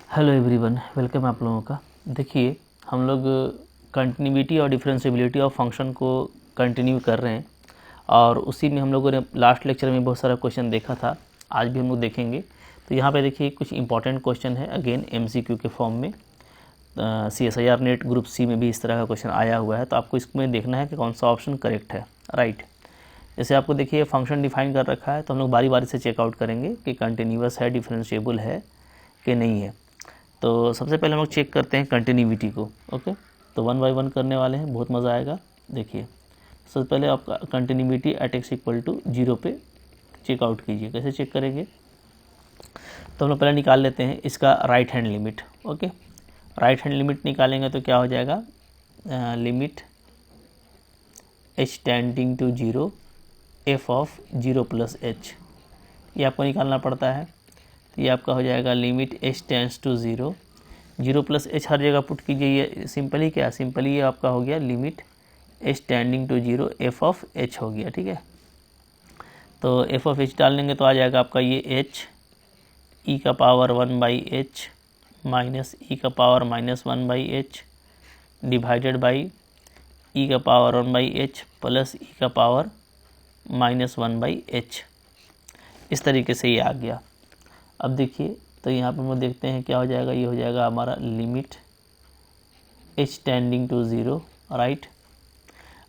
Hello everyone, welcome आप लोगों का। देखिए, हम लोग कंटिन्यूटी और डिफरेंशिएबिलिटी ऑफ फंक्शन को कंटिन्यू कर रहे हैं और उसी में हम लोगों ने लास्ट लेक्चर में बहुत सारा क्वेश्चन देखा था। आज भी हम लोग देखेंगे। तो यहाँ पे देखिए कुछ इंपॉर्टेंट क्वेश्चन है, अगेन एमसीक्यू के फॉर्म में। CSIR नेट ग्रुप सी में भी इस तरह का क्वेश्चन आया हुआ है, तो आपको इसमें देखना है कि कौन सा ऑप्शन करेक्ट है। राइट, जैसे आपको देखिए फंक्शन डिफाइन कर रखा है, तो हम लोग बारी बारी से चेकआउट करेंगे कि कंटिन्यूअस है, डिफरेंशिएबल है कि नहीं है। तो सबसे पहले हम लोग चेक करते हैं कंटिन्यूटी को। ओके, तो 1 बाय 1 करने वाले हैं, बहुत मज़ा आएगा। देखिए, सबसे पहले आपका continuity at x equal to 0 पे चेकआउट कीजिए। कैसे चेक करेंगे? तो हम लोग पहले निकाल लेते हैं इसका right hand limit. Okay, right hand limit निकालेंगे तो क्या हो जाएगा? Limit h tending to 0 f of 0 plus h, ये आपको निकालना पड़ता है। ये आपका हो जाएगा limit h tends to 0 plus h हर जगह पुट कीजिए। ये सिंपली क्या, सिंपली ये आपका हो गया limit h tending to 0 f of h हो गया। ठीक है, तो f ऑफ h डाल लेंगे तो आ जाएगा आपका ये h e का power 1 by h minus e का power minus 1 by h divided by e का power 1 by h plus e का पावर माइनस 1 बाई h। इस तरीके से ये आ गया। अब देखिए, तो यहाँ पर हम देखते हैं क्या हो जाएगा। ये हो जाएगा हमारा limit h tending to 0। Right,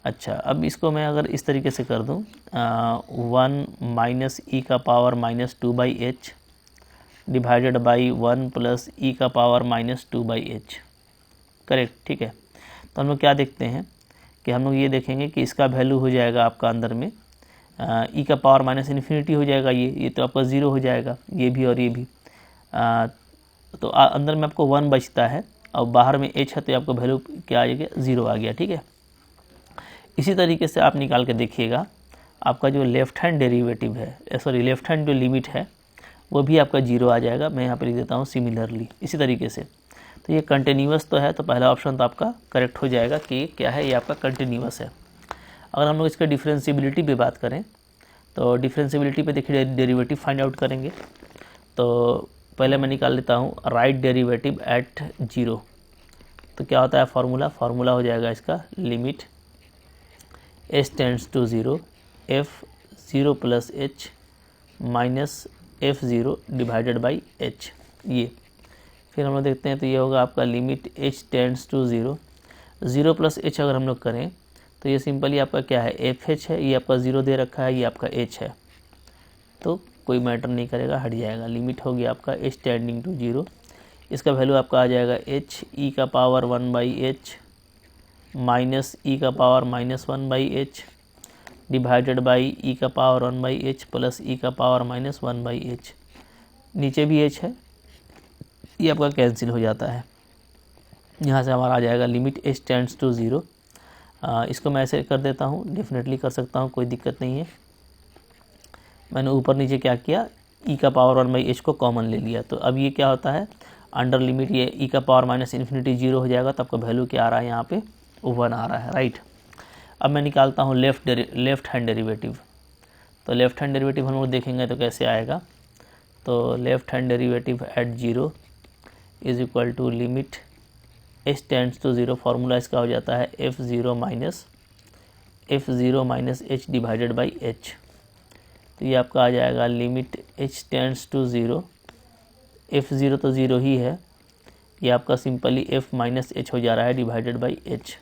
अच्छा, अब इसको मैं अगर इस तरीके से कर दूँ, 1 माइनस ई का power minus 2 by h divided by 1 plus e का power minus 2 by h. Correct, ठीक है। तो हम लोग क्या देखते हैं कि हम लोग ये देखेंगे कि इसका वैल्यू हो जाएगा आपका अंदर में ई का पावर माइनस इन्फिनिटी हो जाएगा। ये तो आपका 0 हो जाएगा, ये भी और ये भी। तो अंदर में आपको 1 बचता है और बाहर में h है, तो आपका वैल्यू क्या आ गया? 0 आ गया। ठीक है, इसी तरीके से आप निकाल के देखिएगा, आपका जो लेफ्ट हैंड डेरिवेटिव है, सॉरी लेफ्ट हैंड जो लिमिट है वो भी आपका 0 आ जाएगा। मैं यहाँ पे लिख देता हूँ सिमिलरली, इसी तरीके से। तो ये कंटिन्यूअस तो है, तो पहला ऑप्शन तो आपका करेक्ट हो जाएगा कि क्या है, ये आपका कंटिन्यूअस है। अगर हम लोग इसके डिफरेंशिएबिलिटी पे बात करें, तो डिफरेंशिएबिलिटी पे देखिए डेरिवेटिव फाइंड आउट करेंगे। तो पहले मैं निकाल लेता हूँ राइट डेरिवेटिव एट 0। तो क्या होता है फार्मूला हो जाएगा इसका limit h tends to 0 f0 plus h minus f0 divided by h। ये फिर हम लोग देखते हैं, तो ये होगा आपका limit h tends to 0 plus h अगर हम लोग करें तो ये सिंपली आपका क्या है, fh है। ये आपका 0 दे रखा है, ये आपका h है, तो कोई मैटर नहीं करेगा, हट जाएगा। लिमिट हो गया आपका h टेंडिंग टू 0। इसका वैल्यू आपका आ जाएगा h e का power 1 by h minus e का power minus 1 by h divided by e का power 1 by h plus e का पावर माइनस 1 बाई h। नीचे भी h है, ये आपका कैंसिल हो जाता है। यहाँ से हमारा आ जाएगा लिमिट h टेंड्स टू 0। इसको मैं ऐसे कर देता हूँ, डेफिनेटली कर सकता हूँ, कोई दिक्कत नहीं है। मैंने ऊपर नीचे क्या किया, e का पावर 1 बाई h को कॉमन ले लिया। तो अब ये क्या होता है, अंडर लिमिट ये e का पावर माइनस इन्फिनिटी 0 हो जाएगा। तो आपका वैल्यू क्या आ रहा है, यहाँ पे 1 आ रहा है। राइट, अब मैं निकालता हूँ लेफ्ट हैंड डेरिवेटिव। तो लेफ्ट हैंड डेरिवेटिव हम लोग देखेंगे तो कैसे आएगा। तो left hand derivative at 0 is equal to limit h tends to 0। Formula इसका हो जाता है f0 minus h divided by h। तो ये आपका आ जाएगा limit h tends to 0, f0 तो 0 ही है, ये आपका सिंपली f माइनस h हो जा रहा है डिवाइडेड बाई h।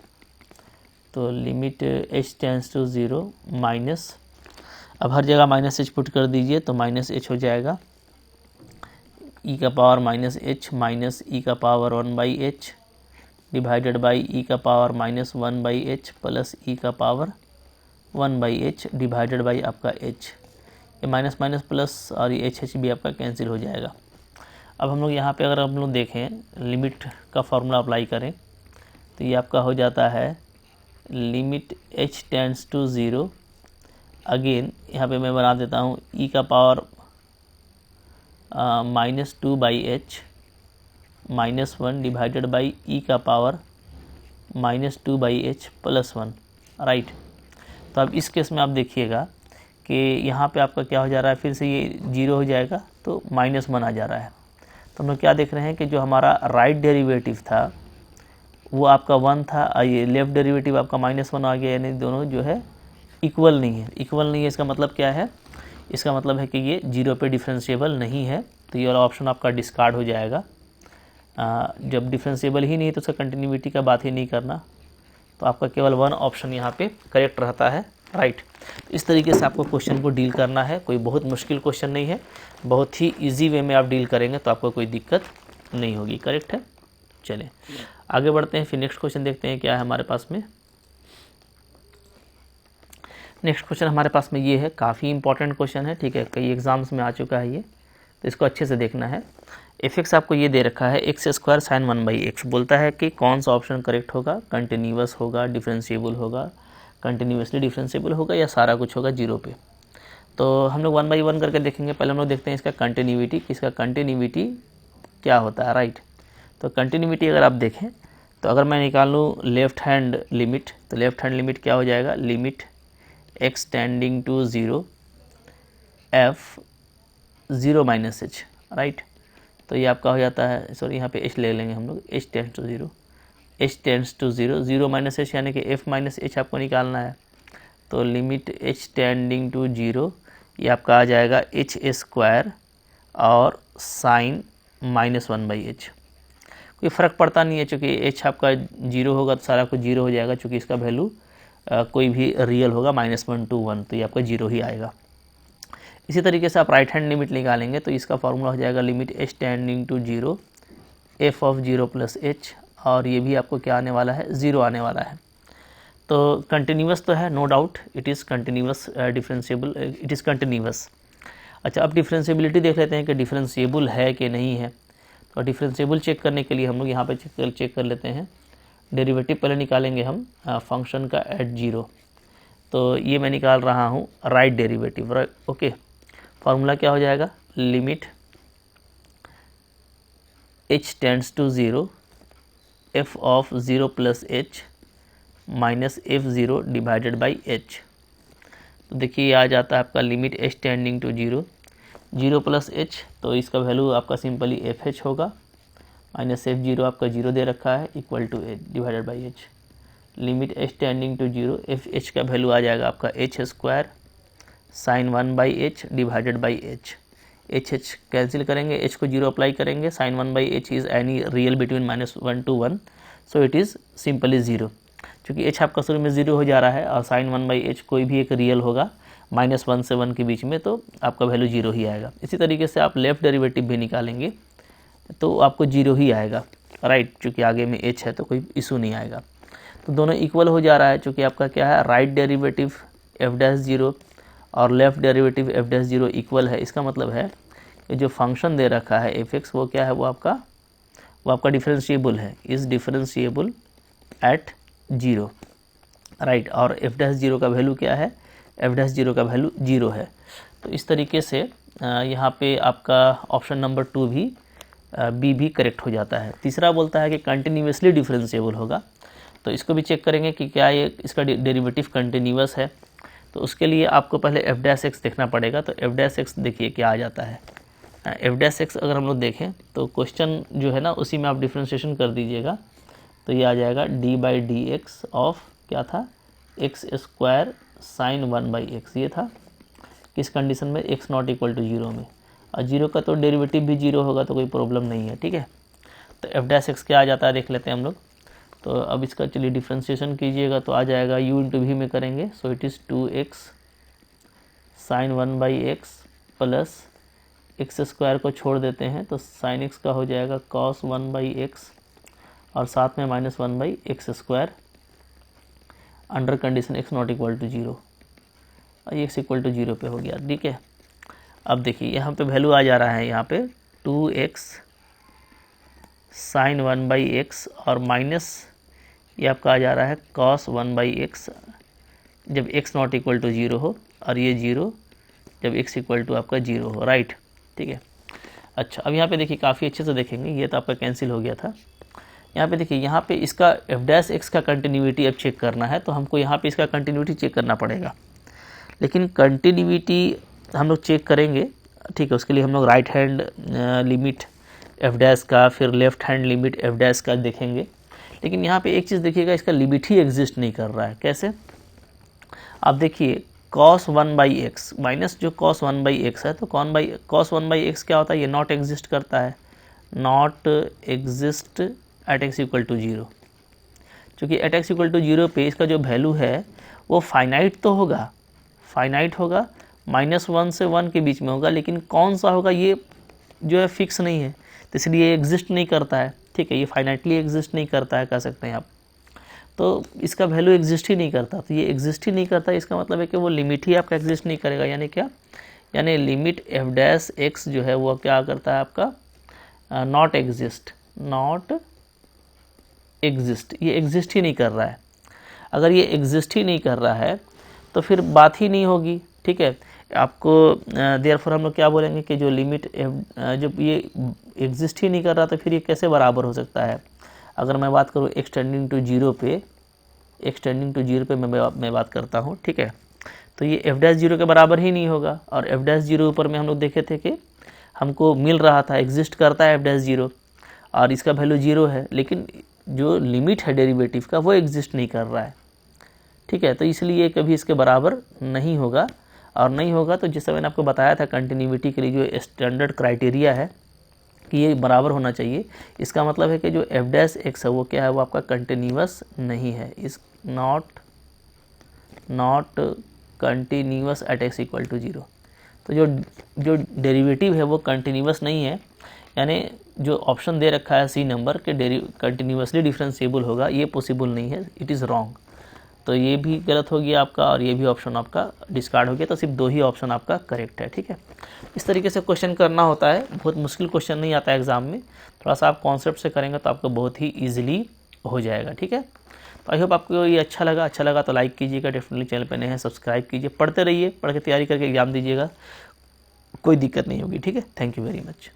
तो limit h tends to 0 minus, अब हर जगह माइनस h पुट कर दीजिए तो माइनस h हो जाएगा, e का power minus h minus e का power 1 by h divided by e का power minus 1 by h plus e का power 1 by h divided by आपका h। ये माइनस माइनस प्लस और ये एच भी आपका कैंसिल हो जाएगा। अब हम लोग यहाँ पे अगर हम लोग देखें लिमिट का फार्मूला अप्लाई करें तो ये आपका हो जाता है limit h tends to 0। Again यहाँ पे मैं बना देता हूँ e का power minus 2 by h minus 1 divided by e का power minus 2 by h plus 1। Right, तो अब इस केस में आप देखिएगा कि यहाँ पे आपका क्या हो जा रहा है, फिर से ये 0 हो जाएगा तो माइनस 1 आ जा रहा है। तो हम लोग क्या देख रहे हैं कि जो हमारा राइट डेरिवेटिव था वो आपका 1 था और ये लेफ्ट डेरिवेटिव आपका -1 आ गया, यानी दोनों जो है इक्वल नहीं है। इक्वल नहीं है इसका मतलब क्या है? इसका मतलब है कि ये 0 पे डिफरेंशिएबल नहीं है, तो ये वाला ऑप्शन आपका डिस्कार्ड हो जाएगा। जब डिफरेंशिएबल ही नहीं तो उसका कंटिन्यूटी का बात ही नहीं करना, तो आपका केवल 1 ऑप्शन यहाँ पे करेक्ट रहता है, राइट। इस तरीके से आपको क्वेश्चन को डील करना है, कोई बहुत मुश्किल क्वेश्चन नहीं है, बहुत ही ईजी वे में आप डील करेंगे तो आपको कोई दिक्कत नहीं होगी, करेक्ट है। चलें आगे बढ़ते हैं, फिर नेक्स्ट क्वेश्चन देखते हैं क्या है हमारे पास में। नेक्स्ट क्वेश्चन हमारे पास में ये है, काफ़ी इंपॉर्टेंट क्वेश्चन है, ठीक है, कई एग्जाम्स में आ चुका है ये, तो इसको अच्छे से देखना है। एफ आपको ये दे रखा है x² sin 1/x, बोलता है कि कौन सा ऑप्शन करेक्ट होगा, कंटिन्यूअस होगा, डिफरेंशिएबल होगा, कंटिन्यूअसली डिफरेंशिएबल होगा या सारा कुछ होगा 0 पे। तो हम लोग 1 बाई 1 करके देखेंगे। पहले हम लोग देखते हैं इसका कंटिन्यूटी, इसका कंटिन्यूटी क्या होता है, राइट। तो कंटिन्यूटी अगर आप देखें तो अगर मैं निकाल लूँ लेफ्ट हैंड लिमिट, तो लेफ्ट हैंड लिमिट क्या हो जाएगा, limit x tending to 0 f 0 - h, right. तो ये आपका हो जाता है, सॉरी यहाँ पे h ले लेंगे हम लोग, h tends to 0, h tends to 0, 0 - h यानी कि f - h आपको निकालना है। तो लिमिट h टेंडिंग टू 0 ये आपका आ जाएगा h² और साइन -1/h। कोई फ़र्क पड़ता नहीं है, चूँकि h आपका 0 होगा तो सारा कुछ 0 हो जाएगा, चूँकि इसका वैल्यू कोई भी रियल होगा -1 to 1, तो ये आपका 0 ही आएगा। इसी तरीके से आप राइट हैंड लिमिट निकालेंगे तो इसका फॉर्मूला हो जाएगा limit h tending to 0 f of 0 + h, और ये भी आपको क्या आने वाला है, 0 आने वाला है। तो कंटिन्यूअस तो है, no doubt it is continuous, differentiable, it is continuous. अच्छा, अब डिफरेंशिएबिलिटी देख लेते हैं कि डिफरेंशिएबल है कि नहीं है। तो डिफरेंशिएबल चेक करने के लिए हम लोग यहाँ पे चेक कर लेते हैं। डेरिवेटिव पहले निकालेंगे हम फंक्शन का एट 0, तो ये मैं निकाल रहा हूँ right derivative, right, okay. Formula क्या हो जाएगा, limit h tends to 0 f of 0 + h minus f0 divided by h। तो देखिए आ जाता है आपका limit h tending to 0 + h, तो इसका वैल्यू आपका सिंपली fh होगा, माइनस f0 आपका 0 दे रखा है, equal to h divided by h। Limit h tending to 0, fh का वैल्यू आ जाएगा आपका h² sine 1/h divided by h। h cancel करेंगे, h को 0 अप्लाई करेंगे, sine 1/h is any real between -1 to 1, so it is simply 0। क्योंकि h आपका शुरू में 0 हो जा रहा है और साइन 1/h कोई भी एक रियल होगा -1 से 1 के बीच में, तो आपका वैल्यू 0 ही आएगा। इसी तरीके से आप लेफ़्ट डेरिवेटिव भी निकालेंगे तो आपको 0 ही आएगा, राइट, क्योंकि आगे में h है तो कोई इशू नहीं आएगा। तो दोनों इक्वल हो जा रहा है, क्योंकि आपका क्या है, राइट डेरिवेटिव f' और लेफ़्ट डेरिवेटिव f' इक्वल है। इसका मतलब है कि जो फंक्शन दे रखा है f(x) वो क्या है, वो आपका डिफरेंशिएबल है, इज़ डिफरेंशिएबल एट 0, राइट। और f' का वैल्यू क्या है, f' का वैल्यू 0 है। तो इस तरीके से यहाँ पे आपका ऑप्शन नंबर 2 भी बी भी करेक्ट हो जाता है। तीसरा बोलता है कि कंटिन्यूअसली डिफरेंशिएबल होगा, तो इसको भी चेक करेंगे कि क्या ये इसका डेरिवेटिव कंटिन्यूअस है। तो उसके लिए आपको पहले f' देखना पड़ेगा। तो f' देखिए क्या आ जाता है, f' अगर हम लोग देखें तो क्वेश्चन जो है ना उसी में आप डिफ्रेंशिएशन कर दीजिएगा, तो ये आ जाएगा d/dx ऑफ क्या था, x² साइन 1/x, ये था किस कंडीशन में, x ≠ = 0 में, और 0 का तो डेरिवेटिव भी 0 होगा तो कोई प्रॉब्लम नहीं है, ठीक है। तो f' क्या आ जाता है देख लेते हैं हम लोग। तो अब इसका चलिए डिफ्रेंशिएशन कीजिएगा तो आ जाएगा u × v में करेंगे, so it is 2x sine 1/x plus x² को छोड़ देते हैं तो साइन x का हो जाएगा cos 1/x और साथ में -1/x² अंडर कंडीशन x ≠ = 0, और x = 0 पे हो गया, ठीक है। अब देखिए यहाँ पे वैल्यू आ जा रहा है, यहाँ पे 2x साइन 1/x और माइनस ये आपका आ जा रहा है cos 1/x जब x ≠ = 0 हो, और ये 0 जब x = आपका 0 हो, राइट, ठीक है। अच्छा, अब यहाँ पे देखिए काफ़ी अच्छे से देखेंगे, ये तो आपका कैंसिल हो गया था। यहाँ पे देखिए, यहाँ पे इसका f' का कंटिन्यूटी अब चेक करना है, तो हमको यहाँ पे इसका कंटिन्यूटी चेक करना पड़ेगा। लेकिन कंटिन्यूटी हम लोग चेक करेंगे, ठीक है, उसके लिए हम लोग right hand limit F dash का, फिर left hand limit F dash का देखेंगे। लेकिन यहाँ पे एक चीज़ देखिएगा, इसका लिमिट ही एग्जिस्ट नहीं कर रहा है। कैसे? आप देखिए cos 1/x माइनस जो cos 1/x है, तो cos 1/x क्या होता है? ये नॉट एग्जिस्ट करता है, not exist at x equal to 0। चूँकि एट x इक्वल टू 0 पे इसका जो वैल्यू है वो फाइनाइट तो होगा, फाइनाइट होगा, -1 से 1 के बीच में होगा, लेकिन कौन सा होगा ये जो है फिक्स नहीं है, तो इसलिए ये एग्जिस्ट नहीं करता है। ठीक है, ये फाइनाइटली एग्जिस्ट नहीं करता है, कह सकते हैं आप। तो इसका वैल्यू एग्जिस्ट ही नहीं करता, तो ये एग्जिस्ट ही नहीं करता, इसका मतलब है कि वो लिमिट ही आपका एग्जिस्ट नहीं करेगा। यानी क्या? यानी लिमिट एफ डैश एक्स जो है वो क्या करता है आपका? नॉट एग्जिस्ट, नॉट एग्जिस्ट, ये एग्जिस्ट ही नहीं कर रहा है। अगर ये एग्जिस्ट ही नहीं कर रहा है तो फिर बात ही नहीं होगी। ठीक है, आपको देयरफॉर हम लोग क्या बोलेंगे कि जो लिमिट जब ये एग्जिस्ट ही नहीं कर रहा तो फिर ये कैसे बराबर हो सकता है? अगर मैं बात करूँ एक्सटेंडिंग टू जीरो पे मैं बात करता हूँ। ठीक है, तो ये एफ डैश 0 के बराबर ही नहीं होगा। और एफ डैश 0 ऊपर में हम लोग देखे थे कि हमको मिल रहा था, एग्जिस्ट करता है एफ डैश 0 और इसका वैल्यू 0 है, लेकिन जो लिमिट है डेरिवेटिव का वो एग्जिस्ट नहीं कर रहा है। ठीक है, तो इसलिए कभी इसके बराबर नहीं होगा। और नहीं होगा तो जैसे मैंने आपको बताया था कंटिन्यूटी के लिए जो स्टैंडर्ड क्राइटेरिया है कि ये बराबर होना चाहिए, इसका मतलब है कि जो एफ डैश एक्स है वो क्या है? वो आपका कंटिन्यूअस नहीं है, is not continuous at x equal to 0। तो जो डेरिवेटिव है वो कंटिन्यूअस नहीं है, यानी जो ऑप्शन दे रखा है सी नंबर के कंटिन्यूअसली डिफरेंशिएबल होगा, ये पॉसिबल नहीं है, इट इज़ रॉन्ग। तो ये भी गलत हो गया आपका और ये भी ऑप्शन आपका डिस्कार्ड हो गया, तो सिर्फ 2 ही ऑप्शन आपका करेक्ट है। ठीक है, इस तरीके से क्वेश्चन करना होता है, बहुत मुश्किल क्वेश्चन नहीं आता है एग्जाम में, थोड़ा सा आप कॉन्सेप्ट से करेंगे तो आपको बहुत ही ईजिली हो जाएगा। ठीक है, तो आई होप आपको ये अच्छा लगा तो लाइक कीजिएगा, डेफिनेटली चैनल पर नए हैं सब्सक्राइब कीजिए, पढ़ते रहिए, पढ़ के तैयारी करके एग्जाम दीजिएगा, कोई दिक्कत नहीं होगी। ठीक है, थैंक यू वेरी मच।